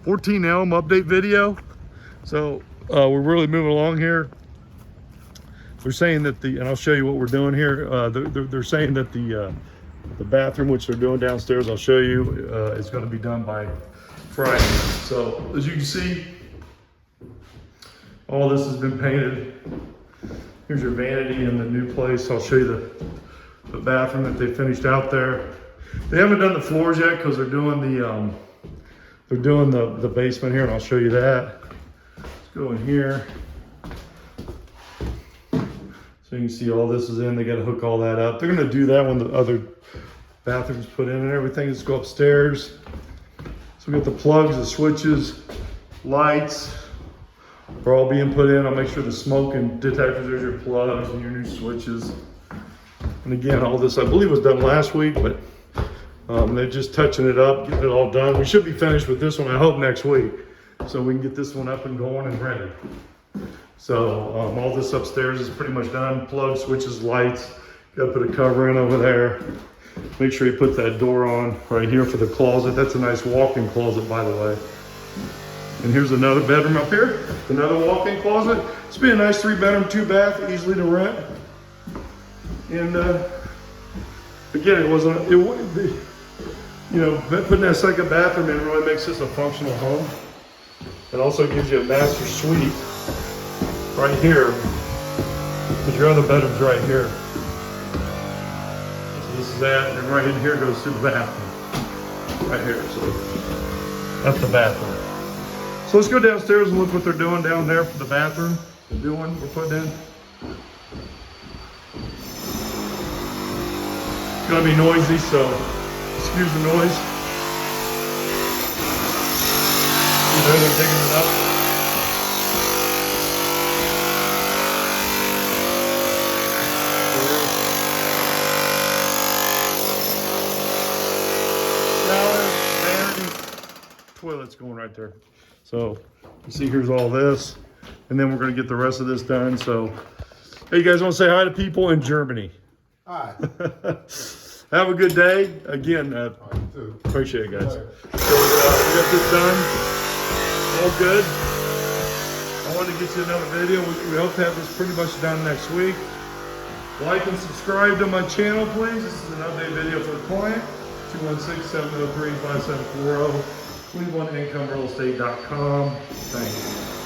14 Elm update video. So we're really moving along here. They're saying that and I'll show you what we're doing here. They're saying that the bathroom, which they're doing downstairs, I'll show you, is going to be done by Friday. So as you can see, all this has been painted. Here's your vanity in the new place. I'll show you the bathroom that they finished out there. They haven't done the floors yet because they're doing the basement here, and I'll show you that. Let's go in here. So you can see all this is in. They got to hook all that up. They're going to do that when the other bathroom's put in and everything. Let's go upstairs. So we got the plugs, the switches, lights are all being put in. I'll make sure the smoke and detectors, there's your plugs and your new switches. And again, all this I believe was done last week, but they're just touching it up, getting it all done. We should be finished with this one, I hope, next week, so we can get this one up and going and ready. So all this upstairs is pretty much done. Plugs, switches, lights. Got to put a cover in over there. Make sure you put that door on right here for the closet. That's a nice walk-in closet, by the way. And here's another bedroom up here. Another walk-in closet. It's been a nice 3-bedroom, 2-bath, easily to rent. And again, putting that second bathroom in really makes this a functional home. It also gives you a master suite right here, because your other bedroom's right here. So this is that, and right in here goes to the bathroom. Right here, so that's the bathroom. So let's go downstairs and look what they're doing down there for the bathroom. We're putting in. It's gonna be noisy, so excuse the noise. They're digging it up. Toilets going right there. So you see, here's all this, and then we're going to get the rest of this done. So hey, you guys want to say hi to people in Germany? Hi. Have a good day. Again, appreciate it, guys. So we got this done. All good. I wanted to get you another video. We hope to have this pretty much done next week. Like and subscribe to my channel, please. This is an update video for the client. 216-703-5740. 21incomerealestate.com. Thanks.